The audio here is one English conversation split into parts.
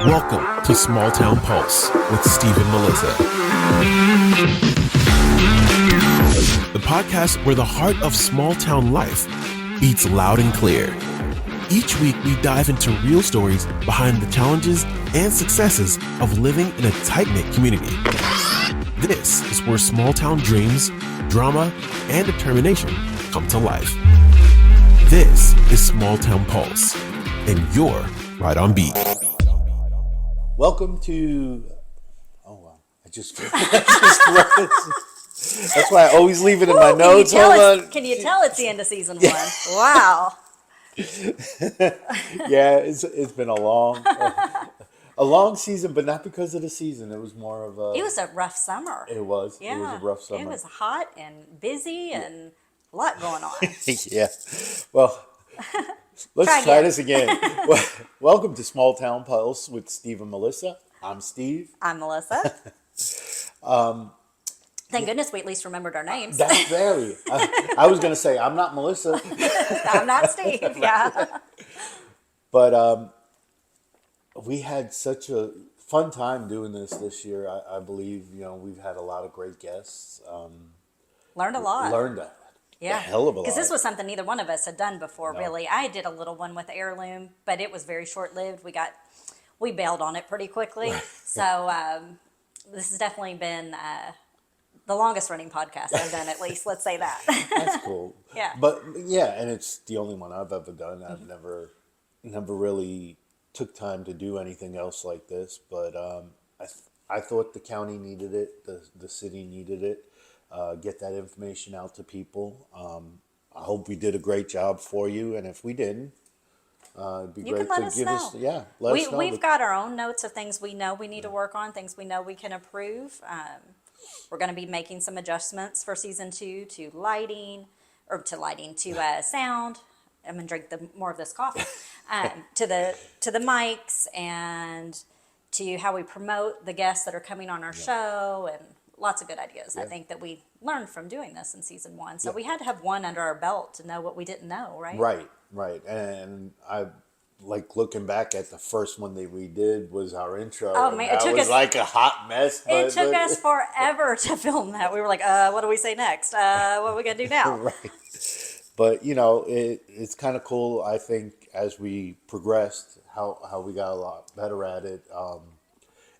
Welcome to Small Town Pulse with Steve and Melissa, the podcast where the heart of small town life beats loud and clear. Each week, we dive into real stories behind the challenges and successes of living in a tight-knit community. This is where small town dreams, drama, and determination come to life. This is Small Town Pulse, and you're right on beat. Welcome to. Oh wow! I just. That's why I always leave it in my notes. Hold on. Can you tell it's the end of season one? Wow. Yeah, it's been a long season, but not because of the season. It was more of a. It was a rough summer. It was. Yeah. It was a rough summer. It was hot and busy and a lot going on. Yeah. Well, let's try this again. Welcome to Small Town Pulse with Steve and Melissa. I'm Steve. I'm Melissa. Thank goodness we at least remembered our names. That's very. I was going to say, I'm not Melissa. I'm not Steve, yeah. But we had such a fun time doing this year. I believe, we've had a lot of great guests. Learned a lot. A hell of a lot. Because this was something neither one of us had done before, No. really. I did a little one with Heirloom, but it was very short-lived. We bailed on it pretty quickly. So this has definitely been the longest-running podcast I've done, at least. Let's say that. That's cool. Yeah. But, yeah, and it's the only one I've ever done. I've never really took time to do anything else like this. But I thought the county needed it. The city needed it. Get that information out to people. I hope we did a great job for you, and if we didn't, it'd be You great can let to us give know. us. Yeah, let us know. We've got our own notes of things we know we need to work on, things we know we can improve. We're going to be making some adjustments for season 2 to sound. I'm going to drink more of this coffee. To the mics and to how we promote the guests that are coming on our show, and lots of good ideas. I think that we learned from doing this in season 1. So we had to have one under our belt to know what we didn't know, right? Right. And I like looking back at the first one that we did was our intro. Oh, man, it took us like a hot mess. It took us forever to film that. We were like, what do we say next? What are we going to do now? Right. But, it's kind of cool, I think, as we progressed, how we got a lot better at it.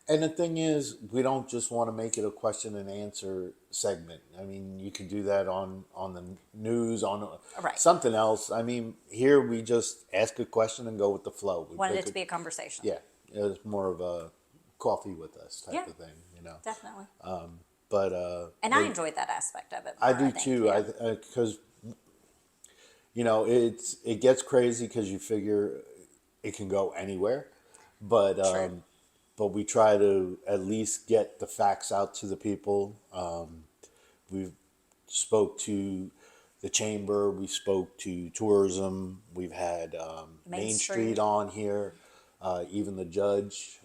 And the thing is, we don't just want to make it a question and answer segment. I mean, you can do that on the news, on something else. I mean, here we just ask a question and go with the flow. We wanted it to be a conversation. Yeah. It was more of a coffee with us type of thing, Definitely. And I enjoyed that aspect of it. I do too. Because, it gets crazy because you figure it can go anywhere. But we try to at least get the facts out to the people. We've spoke to the chamber. We spoke to tourism. We've had Main Street on here. Even the judge.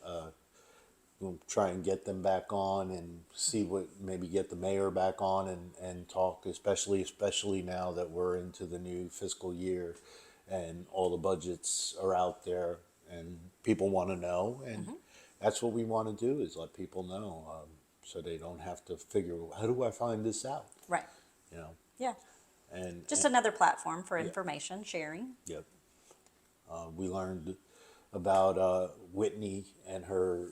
We'll try and get them back on and see maybe get the mayor back on and talk, especially now that we're into the new fiscal year and all the budgets are out there and people want to know. And that's what we want to do, is let people know, so they don't have to figure, how do I find this out? Right. Yeah. And just another platform for information sharing. Yep. We learned about Whitney and her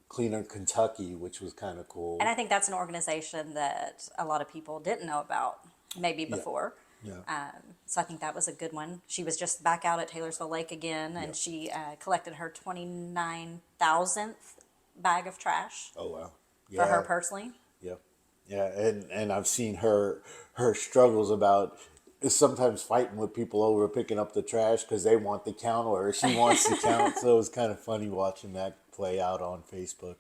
Cleaner Kentucky, which was kind of cool. And I think that's an organization that a lot of people didn't know about maybe before. Yeah. So I think that was a good one. She was just back out at Taylorsville Lake again, and she collected her 29,000th bag of trash. Oh, wow. For her personally. Yeah. Yeah, and I've seen her struggles about sometimes fighting with people over picking up the trash because they want the count or she wants the count. So it was kind of funny watching that play out on Facebook.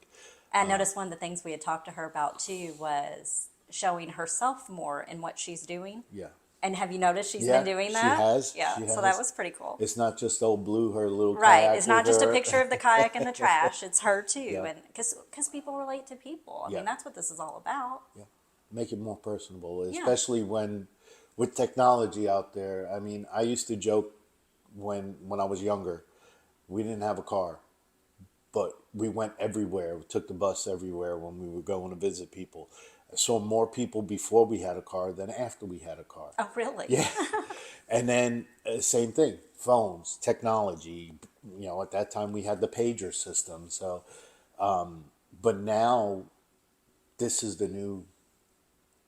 I noticed one of the things we had talked to her about too was showing herself more in what she's doing. Yeah. And have you noticed she's been doing that? She has. Yeah, she so has. that was pretty cool. It's not just old Blue, her little kayak. Right, it's not just a picture of the kayak and the trash. It's her too, Yeah. and because people relate to people. I Yeah. mean, that's what this is all about. Yeah. Make it more personable, Yeah. especially with technology out there. I mean, I used to joke when I was younger, we didn't have a car. but we went everywhere. We took the bus everywhere when we were going to visit people. I saw more people before we had a car than after we had a car. Oh, really? Yeah. And then same thing, phones, technology. At that time we had the pager system. So, but now this is the new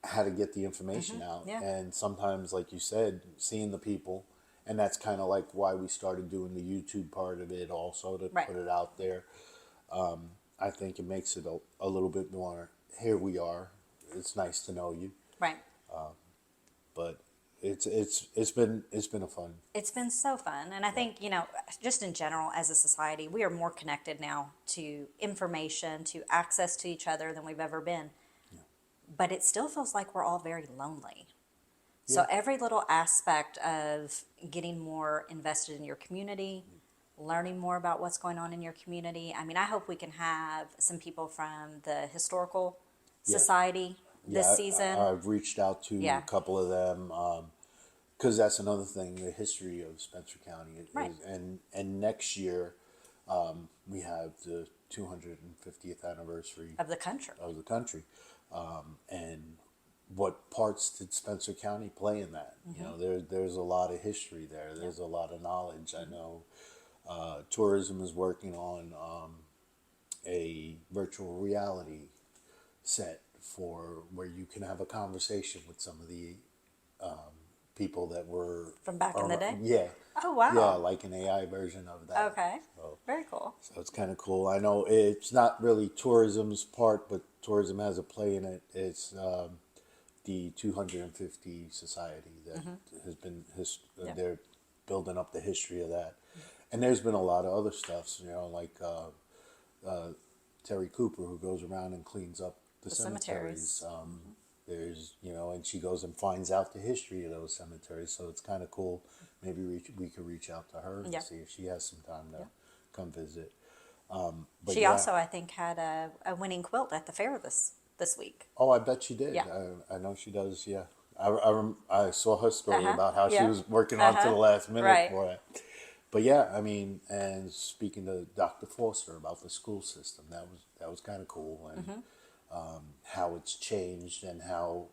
how to get the information out. Yeah. And sometimes, like you said, seeing the people, and that's kind of like why we started doing the YouTube part of it also to Right. put it out there. I think it makes it a little bit more, here we are. It's nice to know you. Right. But it's been a fun. It's been so fun. And I think, just in general, as a society, we are more connected now to information, to access to each other than we've ever been. But it still feels like we're all very lonely. So Yeah. every little aspect of getting more invested in your community, learning more about what's going on in your community. I mean, I hope we can have some people from the Historical Yeah. Society this Yeah, season. I've reached out to Yeah. a couple of them because that's another thing, the history of Spencer County. Right. And next year we have the 250th anniversary Of the country. of the country. And what parts did Spencer County play in that? There's a lot of history there. There's a lot of knowledge. I know tourism is working on a virtual reality set for where you can have a conversation with some of the people that were From back in the day? Yeah. Oh, wow. Yeah, like an AI version of that. Okay. So, Very cool. so it's kind of cool. I know it's not really tourism's part, but tourism has a play in it. It's the 250 Society that has been they're building up the history of that, and there's been a lot of other stuff. Like Terry Cooper, who goes around and cleans up the cemeteries. There's and she goes and finds out the history of those cemeteries. So it's kind of cool. Maybe we could reach out to her and Yeah. see if she has some time to come visit. She yeah. also, I think, had a winning quilt at the fair this week. Oh, I bet she did. Yeah. I know she does. Yeah, I saw her story about how she Yeah. was working on to the last minute Right. for it. But yeah, I mean, and speaking to Dr. Foster about the school system, that was kind of cool, and how it's changed and how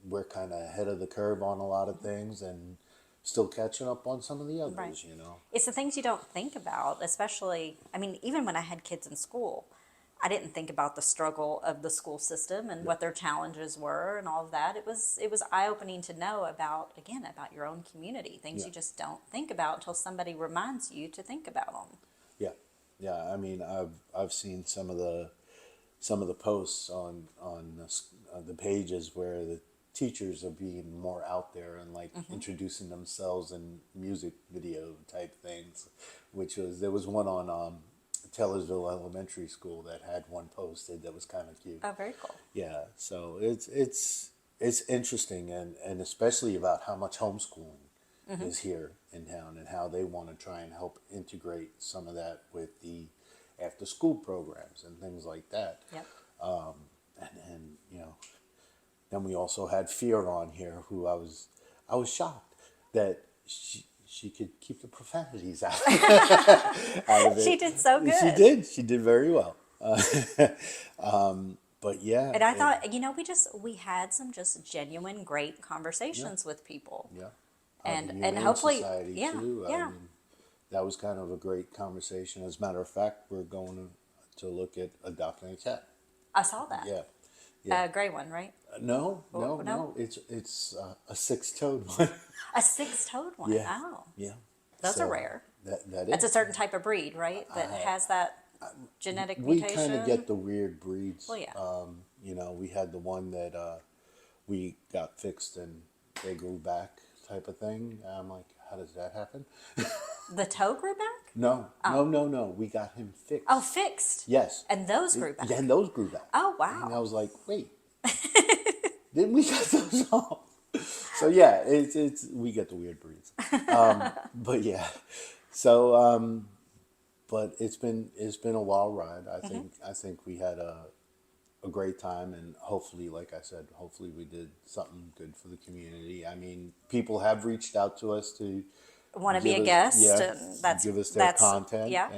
we're kind of ahead of the curve on a lot of things and still catching up on some of the others. Right. It's the things you don't think about, especially, I mean, even when I had kids in school, I didn't think about the struggle of the school system and what their challenges were and all of that. It was eye-opening to know about your own community, things you just don't think about until somebody reminds you to think about them. Yeah, yeah. I mean, I've seen some of the posts on the pages where the teachers are being more out there and like introducing themselves in music video type things, there was one on Taylorsville Elementary School that had one posted that was kind of cute. Oh, very cool. Yeah, so it's interesting and especially about how much homeschooling is here in town and how they want to try and help integrate some of that with the after school programs and things like that. Yep. And then we also had Fear on here, who I was shocked that she could keep the profanities out, out of it. She did so good. She did very well. But yeah. And I thought, we had some just genuine great conversations with people. Yeah. And The Humane hopefully, Society, yeah, too. yeah. I mean, that was kind of a great conversation. As a matter of fact, we're going to look at adopting a cat. I saw that. Yeah. Yeah. A gray one, right? No. It's a six-toed one. A six-toed one. Yeah. Oh, Yeah. those So are rare. That It's a is. certain type of breed, right? That has that genetic We mutation. kind of get the weird breeds. Well, yeah. We had the one that we got fixed and they grew back type of thing. I'm like, how does that happen? The toe grew back? No. We got him fixed. Oh, fixed. Yes. And those grew back. Yeah, and those grew back. Oh, And I wow. was like, wait, didn't we got those off? So yeah, it's we get the weird breeds. But yeah, so but it's been a wild ride. I think we had a great time, and hopefully, like I said, hopefully we did something good for the community. I mean, people have reached out to us to Want to be a give us- guest? yeah, And that's give us their content, Yeah.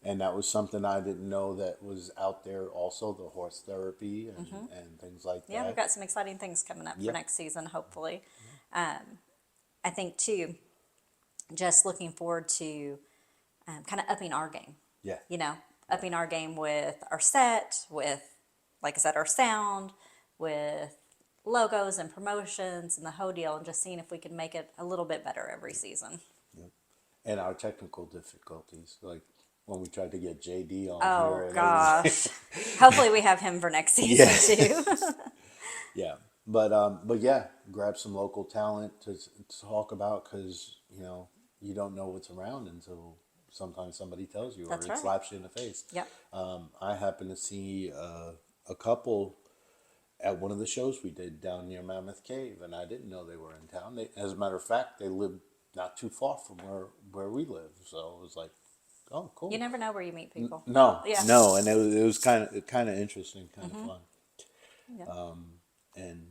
And that was something I didn't know that was out there also, the horse therapy and things like Yeah, we've that. got some exciting things coming up for Yeah. next season, hopefully. I think, too, just looking forward to kind of upping our game. Yeah. You know, upping our game with our set, with, like I said, our sound, with logos and promotions and the whole deal, and just seeing if we can make it a little bit better every season. And our technical difficulties, like when we tried to get JD on Oh, here. And gosh. Hopefully we have him for next season, too. Yeah, but yeah, grab some local talent to talk about because you don't know what's around until sometimes somebody tells you or That's it right. slaps you in the face. Yep. I happened to see a couple at one of the shows we did down near Mammoth Cave, and I didn't know they were in town. As a matter of fact, they lived not too far from where we live, so it was like, oh, cool. You never know where you meet people. No, Yeah. no, and it was kind of interesting, kind of fun. Yeah. And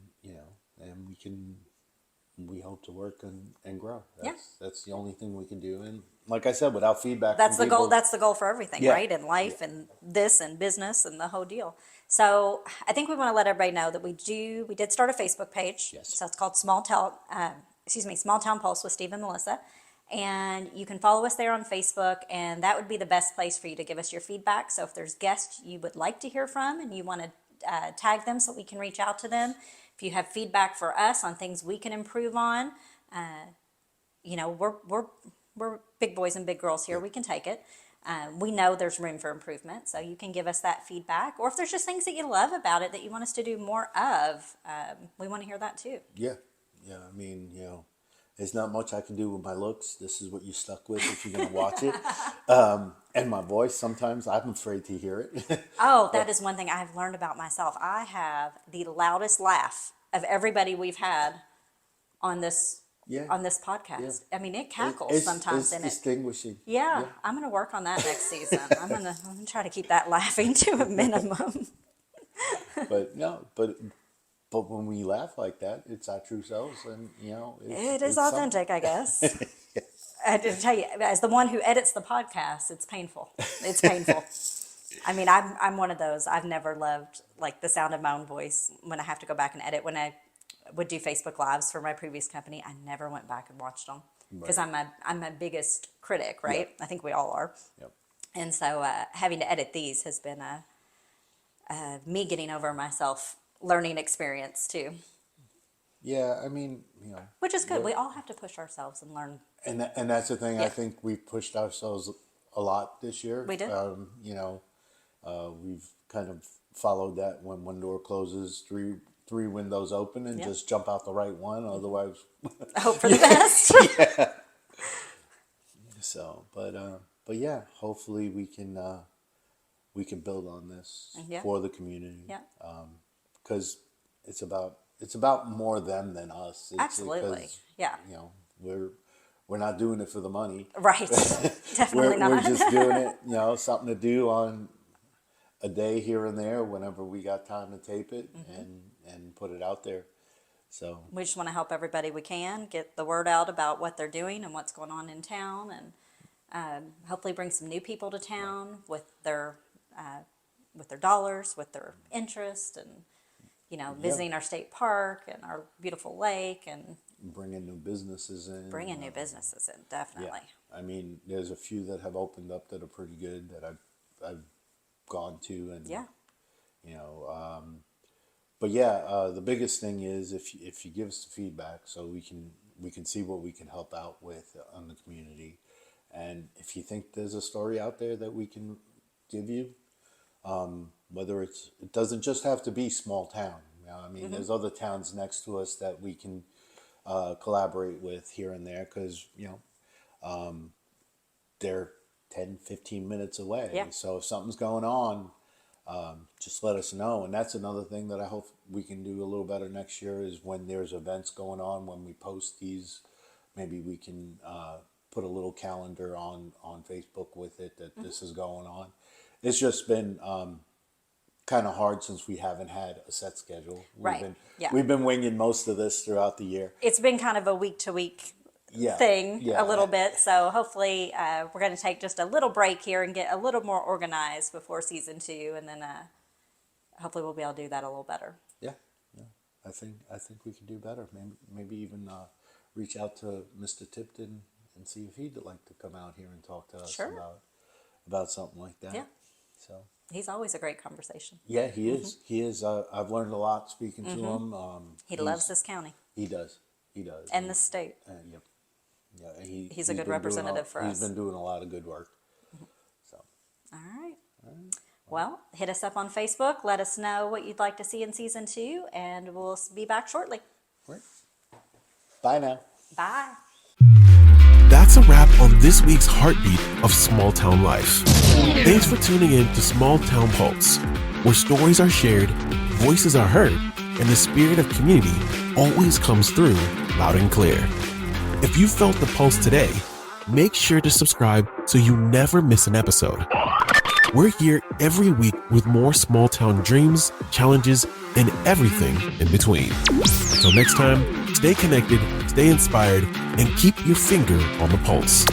and we hope to work and grow. Yeah. That's the only thing we can do. And like I said, without feedback, That's from the goal. people, That's the goal for everything, Yeah. right? In life and this and business and the whole deal. So I think we want to let everybody know that we did start a Facebook page. Yes. So it's called Small Town Pulse with Steve and Melissa. And you can follow us there on Facebook, and that would be the best place for you to give us your feedback. So if there's guests you would like to hear from and you want to tag them so we can reach out to them, if you have feedback for us on things we can improve on, we're big boys and big girls here. We can take it. We know there's room for improvement, so you can give us that feedback. Or if there's just things that you love about it that you want us to do more of, we want to hear that too. yeah. I mean, there's not much I can do with my looks. This is what you're stuck with if you're gonna watch it. And my voice, sometimes I'm afraid to hear it. Oh, that is one thing I've learned about myself. I have the loudest laugh of everybody we've had on this Yeah. on this podcast. I mean, it cackles It's sometimes in it. distinguishing. Yeah, I'm going to work on that next season. I'm going to try to keep that laughing to a minimum. But no, but when we laugh like that, it's our true selves, and It is it's authentic, I guess. I have to tell you, as the one who edits the podcast, it's painful. It's painful. I mean, I'm one of those. I've never loved like the sound of my own voice when I have to go back and edit. When I would do Facebook Lives for my previous company, I never went back and watched them because Right. I'm my biggest critic, right? Yeah. I think we all are. Yep. And so having to edit these has been me getting over myself learning experience too, Yeah, I mean, which is good. Yeah. We all have to push ourselves and learn. and that's the thing. Yeah. I think we've pushed ourselves a lot this year. We did. We've kind of followed that. When one door closes, three windows open, and Yeah. just jump out the right one. Otherwise, I hope for the best. so. But yeah, hopefully we can build on this Yeah. for the community. Yeah. Because it's about more them than us. Absolutely. 'cause, Yeah. We're not doing it for the money. Right. Definitely not. We're just doing it, something to do on a day here and there whenever we got time to tape it and put it out there. So We just want to help everybody we can get the word out about what they're doing and what's going on in town, and hopefully bring some new people to town with their dollars, with their interest, and visiting our state park and our beautiful lake, and bringing new businesses in. bringing new businesses in. Definitely. Yeah. I mean, there's a few that have opened up that are pretty good that I've gone to, and Yeah. But yeah, the biggest thing is if you give us the feedback, so we can see what we can help out with on the community, and if you think there's a story out there that we can give you, whether it doesn't just have to be small town. I mean, there's other towns next to us that we can collaborate with here and there because they're 10, 15 minutes away. Yeah. So if something's going on, just let us know. And that's another thing that I hope we can do a little better next year is when there's events going on, when we post these, maybe we can put a little calendar on Facebook with it that this is going on. It's just been kind of hard since we haven't had a set schedule. Right. Yeah. We've been winging most of this throughout the year. It's been kind of a week to week thing yeah. a little bit. So hopefully we're going to take just a little break here and get a little more organized before season 2, and then hopefully we'll be able to do that a little better. Yeah. I think we can do better. Maybe even reach out to Mr. Tipton and see if he'd like to come out here and talk to us about something like that. Yeah. So He's always a great conversation. yeah, he is. He is. I've learned a lot speaking to him. He loves this county. He does. And the state. Yep. Yeah, He's a good representative for us. He's been doing a lot of good work. So. All right. Well, hit us up on Facebook. Let us know what you'd like to see in season 2, and we'll be back shortly. Great. Bye now. Bye. That's a wrap on this week's heartbeat of small town life. Thanks for tuning in to Small Town Pulse, where stories are shared, voices are heard, and the spirit of community always comes through loud and clear. If you felt the pulse today, make sure to subscribe so you never miss an episode. We're here every week with more small town dreams, challenges, and everything in between. Until next time, stay connected, stay inspired, and keep your finger on the pulse.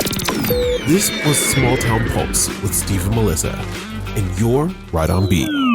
This was Small Town Pulse with Steve and Melissa, and you're right on beat.